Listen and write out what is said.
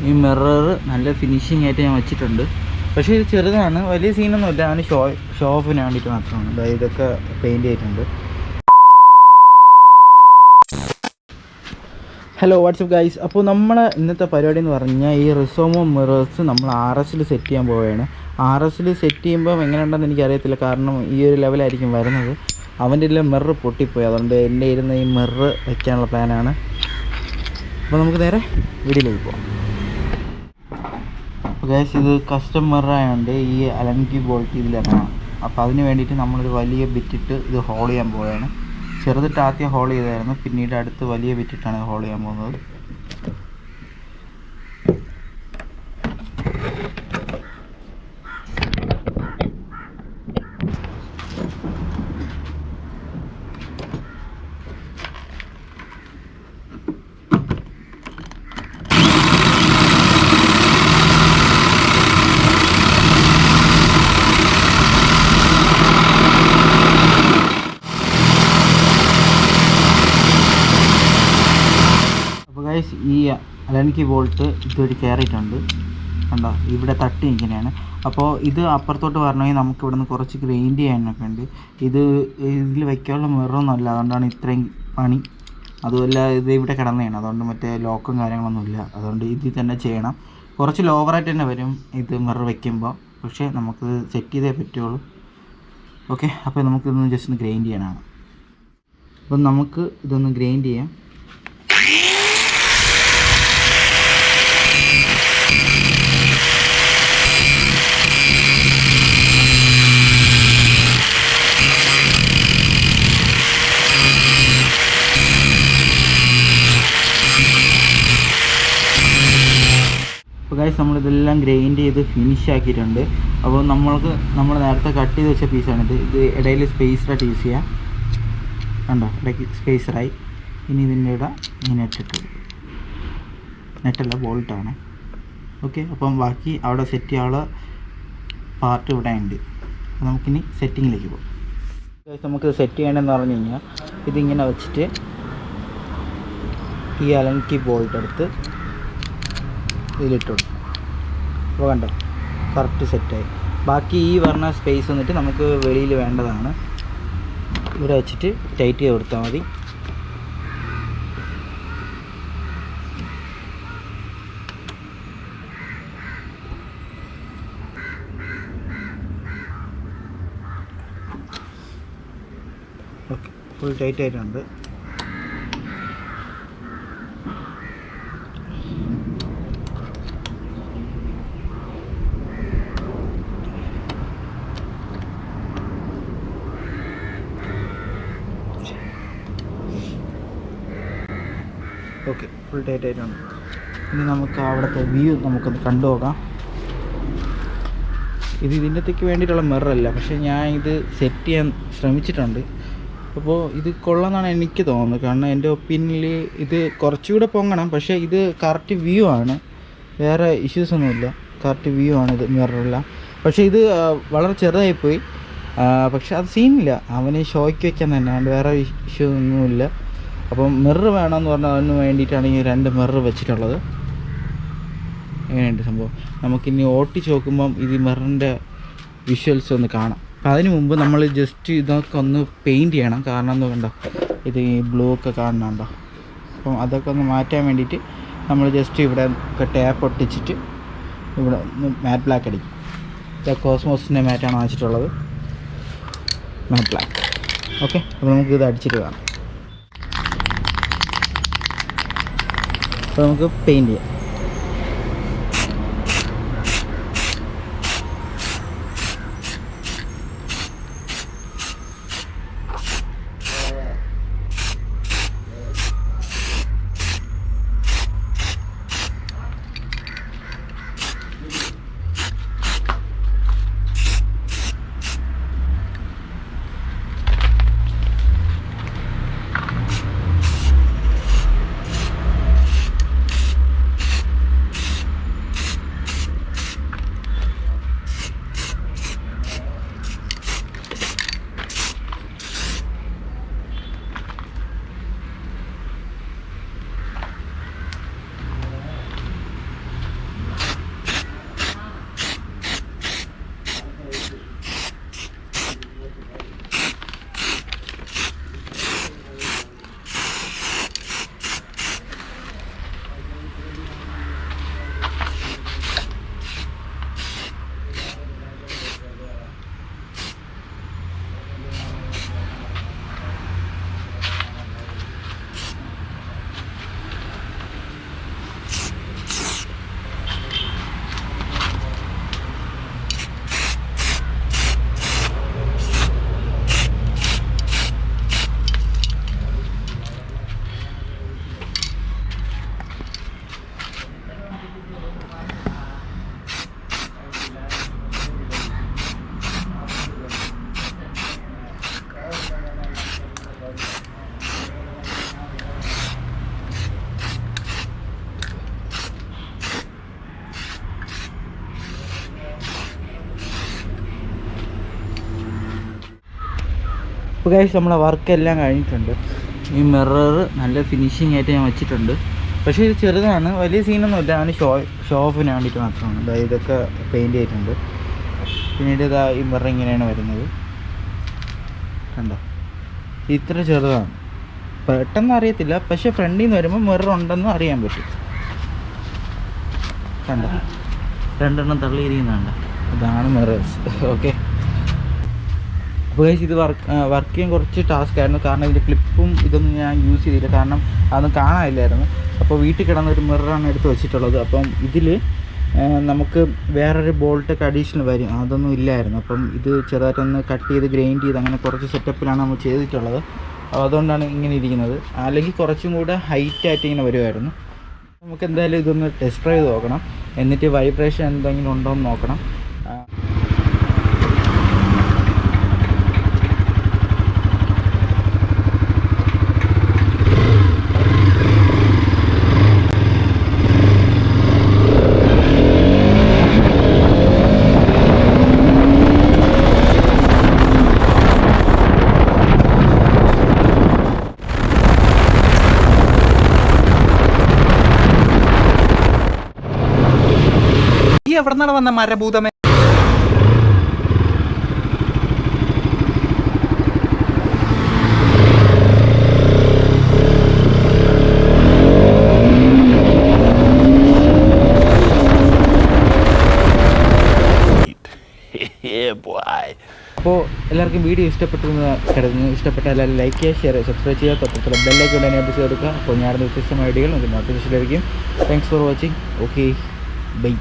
ഈ മിറർ നല്ല ഫിനിഷിംഗ് ആയിട്ട് ഞാൻ വെച്ചിട്ടുണ്ട്. പക്ഷേ ഇത് ചെറുതാണ്, വലിയ സീനൊന്നുമില്ല. അവന് ഷോ ഓഫിന് വേണ്ടിയിട്ട് മാത്രമാണ്. അതായത് ഇതൊക്കെ പെയിൻറ് ചെയ്തിട്ടുണ്ട്. Hello WhatsApp guys. അപ്പോൾ നമ്മളെ ഇന്നത്തെ പരിപാടി എന്ന് പറഞ്ഞാൽ ഈ റിസോമോ മിറേഴ്സ് നമ്മൾ RSൽ സെറ്റ് ചെയ്യാൻ പോവുകയാണ്. RSൽ സെറ്റ് ചെയ്യുമ്പോൾ എങ്ങനെയുണ്ടെന്ന് എനിക്കറിയത്തില്ല, കാരണം ഈ ഒരു ലെവലായിരിക്കും വരുന്നത്. അവൻ്റെ എല്ലാം മിറർ പൊട്ടിപ്പോയി, അതുകൊണ്ട് എൻ്റെ ഇരുന്ന് ഈ മിറർ വയ്ക്കാനുള്ള പ്ലാനാണ്. അപ്പോൾ നമുക്ക് നേരെ വീഡിയോയിലേക്ക് പോകാം. അപ്പോൾ ഗൈസ്, ഇത് കസ്റ്റം മിറർ ആയതുകൊണ്ട് ഈ അലൻകി ബോൾട്ട് ഇതിലിറങ്ങണം. അപ്പോൾ അതിന് വേണ്ടിയിട്ട് നമ്മളൊരു വലിയ ബിറ്റിട്ട് ഇത് ഹോൾ ചെയ്യാൻ പോവുകയാണ്. ചെറുതിട്ട് ആദ്യം ഹോൾ ചെയ്തായിരുന്നു, പിന്നീട് അടുത്ത് വലിയ ബിറ്റിട്ടാണ് ഹോൾ ചെയ്യാൻ പോകുന്നത്. ഈ അലൻകി ബോൾട്ട് ഇതുവഴി കയറിയിട്ടുണ്ട്, കണ്ടോ? ഇവിടെ തട്ടി ഇങ്ങനെയാണ്. അപ്പോൾ ഇത് അപ്പുറത്തോട്ട് വരണമെങ്കിൽ നമുക്ക് ഇവിടുന്ന് കുറച്ച് ഗ്രൈൻഡ് ചെയ്യാനൊക്കെ ഉണ്ട്. ഇതിൽ വയ്ക്കാനുള്ള മിററൊന്നുമല്ല, അതുകൊണ്ടാണ് ഇത്രയും പണി. അതുമല്ല ഇത് ഇവിടെ കിടന്നതാണ്, അതുകൊണ്ട് മറ്റേ ലോക്കും കാര്യങ്ങളൊന്നുമില്ല. അതുകൊണ്ട് ഇതിൽ തന്നെ ചെയ്യണം. കുറച്ച് ലോവറായിട്ട് തന്നെ വരും ഇത് മിറർ വയ്ക്കുമ്പോൾ, പക്ഷേ നമുക്ക് സെറ്റ് ചെയ്തേ പറ്റുള്ളൂ. ഓക്കെ, അപ്പോൾ നമുക്കിതൊന്ന് ജസ്റ്റ് ഒന്ന് ഗ്രൈൻഡ് ചെയ്യാനാണ്. അപ്പം നമുക്ക് ഇതൊന്ന് ഗ്രൈൻഡ് ചെയ്യാം. അപ്പോൾ ഗൈസ്, നമ്മളിതെല്ലാം ഗ്രൈൻഡ് ചെയ്ത് ഫിനിഷ് ആക്കിയിട്ടുണ്ട്. അപ്പോൾ നമ്മൾ നേരത്തെ കട്ട് ചെയ്ത് വെച്ച പീസാണിത്. ഇത് ഇടയിൽ സ്പേസറായിട്ട് യൂസ് ചെയ്യാം, കണ്ടോ? ഇടയ്ക്ക് സ്പേസറായി. ഇനി ഇതിൻ്റെ ഇവിടെ ഈ നെറ്റല്ല ബോൾട്ടാണ്. ഓക്കെ, അപ്പം ബാക്കി അവിടെ സെറ്റ് ചെയ്യാനുള്ള പാർട്ട് ഇവിടെ ഉണ്ട്. അപ്പോൾ നമുക്കിനി സെറ്റിങ്ങിലേക്ക് പോകും. ഗൈസ്, നമുക്ക് സെറ്റ് ചെയ്യേണ്ടതെന്ന് പറഞ്ഞു കഴിഞ്ഞാൽ ഇതിങ്ങനെ വെച്ചിട്ട് ഈ അലൻകി ബോൾട്ട് എടുത്ത് ഇതിലിട്ട് കൊടുക്കും. അപ്പോൾ കണ്ടോ, കറക്റ്റ് സെറ്റായി. ബാക്കി ഈ പറഞ്ഞ സ്പേസ് വന്നിട്ട് നമുക്ക് വെളിയിൽ വേണ്ടതാണ്. ഇവിടെ വെച്ചിട്ട് ടൈറ്റ് ചെയ്ത് കൊടുത്താൽ മതി. ഓക്കെ, ഫുൾ ടൈറ്റ് ആയിട്ടുണ്ട്. ഓക്കെ, ഫുൾ ടൈറ്റ് ആയിട്ടുണ്ട്. ഇനി നമുക്ക് അവിടുത്തെ വ്യൂ നമുക്കൊന്ന് കണ്ടു നോക്കാം. ഇത് ഇതിൻ്റെത്തേക്ക് വേണ്ടിയിട്ടുള്ള മിററല്ല, പക്ഷേ ഞാൻ ഇത് സെറ്റ് ചെയ്യാൻ ശ്രമിച്ചിട്ടുണ്ട്. അപ്പോൾ ഇത് കൊള്ളാമെന്നാണ് എനിക്ക് തോന്നുന്നത്, കാരണം എൻ്റെ ഒപ്പീനിയനിൽ ഇത് കുറച്ചുകൂടെ പൊങ്ങണം. പക്ഷേ ഇത് കറക്റ്റ് വ്യൂ ആണ്, വേറെ ഇഷ്യൂസൊന്നുമില്ല. കറക്റ്റ് വ്യൂ ആണ് ഇത് മിററെല്ലാം. പക്ഷേ ഇത് വളരെ ചെറുതായിപ്പോയി. പക്ഷെ അത് സീനില്ല, അവന് ഷോയ്ക്ക് വയ്ക്കാൻ തന്നെ, അതുകൊണ്ട് വേറെ ഇഷ്യൂ ഒന്നുമില്ല. അപ്പം മിറർ വേണമെന്ന് പറഞ്ഞാൽ അതിന് വേണ്ടിയിട്ടാണ് ഈ 2 മിറർ വെച്ചിട്ടുള്ളത്. എങ്ങനെയുണ്ട് സംഭവം? നമുക്കിനി ഓട്ടിച്ച് നോക്കുമ്പം ഇത് മിററിൻ്റെ വിഷ്വൽസ് ഒന്ന് കാണാം. അപ്പം അതിന് മുമ്പ് നമ്മൾ ജസ്റ്റ് ഇതൊക്കെ ഒന്ന് പെയിൻറ്റ് ചെയ്യണം. കാരണം എന്താ കണ്ടോ, ഇത് ഈ ബ്ലൂ ഒക്കെ കാണുന്നുണ്ടോ? അപ്പം അതൊക്കെ ഒന്ന് മാറ്റാൻ വേണ്ടിയിട്ട് നമ്മൾ ജസ്റ്റ് ഇവിടെ ഒക്കെ ടാപ്പ് ഒട്ടിച്ചിട്ട് ഇവിടെ മാറ്റ് ബ്ലാക്ക് അടിക്കും. ഇത് കോസ്മോസിൻ്റെ മാറ്റാണ് വാങ്ങിച്ചിട്ടുള്ളത്, മാറ്റ് ബ്ലാക്ക്. ഓക്കെ, അപ്പോൾ നമുക്ക് ഇത് അടിച്ചിട്ട് കാണാം. അപ്പോൾ നമുക്ക് പെയിൻറ്റ് ചെയ്യാം. അപ്പോൾ ഗൈസ് നമ്മളെ വർക്കെല്ലാം കഴിഞ്ഞിട്ടുണ്ട്. ഈ മിറർ നല്ല ഫിനിഷിംഗ് ആയിട്ട് ഞാൻ വെച്ചിട്ടുണ്ട്. പക്ഷേ ഇത് ചെറുതാണ്, വലിയ സീനൊന്നുമില്ല. അവന് ഷോ ഓഫിന് വേണ്ടിയിട്ട് മാത്രമാണ്. അതായത് ഇതൊക്കെ പെയിൻറ്റ് ചെയ്തിട്ടുണ്ട്. പിന്നീട് ഇതാ ഈ മിറർ ഇങ്ങനെയാണ് വരുന്നത്, കണ്ടോ? ഇത്ര ചെറുതാണ്, പെട്ടെന്ന് അറിയത്തില്ല. പക്ഷേ ഫ്രണ്ടിൽ നിന്ന് വരുമ്പോൾ മിറർ ഉണ്ടെന്ന് അറിയാൻ പറ്റും. കണ്ടോ, രണ്ടെണ്ണം തള്ളിയിരിക്കുന്നുണ്ട്. ഇതാണ് മിറേഴ്സ്. ഓക്കെ. അപ്പോൾ ഇത് വർക്ക് ചെയ്യാൻ കുറച്ച് ടാസ്ക് ആയിരുന്നു. കാരണം ഇതിൻ്റെ ക്ലിപ്പും ഇതൊന്നും ഞാൻ യൂസ് ചെയ്തില്ല, കാരണം അതൊന്നും കാണാനില്ലായിരുന്നു. അപ്പോൾ വീട്ടിൽ കിടന്ന ഒരു മിററാണ് എടുത്ത് വെച്ചിട്ടുള്ളത്. അപ്പം ഇതിൽ നമുക്ക് വേറൊരു ബോൾട്ടൊക്കെ അഡീഷണൽ വരും, അതൊന്നും ഇല്ലായിരുന്നു. അപ്പം ഇത് ചെറുതായിട്ടൊന്ന് കട്ട് ചെയ്ത് ഗ്രൈൻഡ് ചെയ്ത് അങ്ങനെ കുറച്ച് സെറ്റപ്പിലാണ് നമ്മൾ ചെയ്തിട്ടുള്ളത്. അതുകൊണ്ടാണ് ഇങ്ങനെ ഇരിക്കുന്നത്. അല്ലെങ്കിൽ കുറച്ചും കൂടെ ഹൈറ്റായിട്ട് ഇങ്ങനെ വരുമായിരുന്നു. നമുക്ക് എന്തായാലും ഇതൊന്ന് ടെസ്റ്റ് ഡ്രൈവ് നോക്കണം, എന്നിട്ട് വൈബ്രേഷൻ എന്തെങ്കിലും ഉണ്ടോ എന്ന് നോക്കണം. എവിടെ നിന്നാണ് വന്ന മരഭൂതമേ? അപ്പോൾ എല്ലാവർക്കും വീഡിയോ ഇഷ്ടപ്പെട്ടെന്ന് കരുതുന്നു. ഇഷ്ടപ്പെട്ട എല്ലാവരും ലൈക്ക് ചെയ്യുക, ഷെയർ ചെയ്യുക, സബ്സ്ക്രൈബ് ചെയ്യുക, തൊട്ടടുത്തുള്ള ബെല്ലൈക്കൺ എനേബിൾ ചെയ്ത് കൊടുക്കുക. അപ്പോൾ ഞാനത് വ്യത്യസ്തമായ വീഡിയോകൾ നിങ്ങൾക്ക് നോട്ടിഫിക്കേഷൻ ലഭിക്കും. Thanks for watching. Okay, by.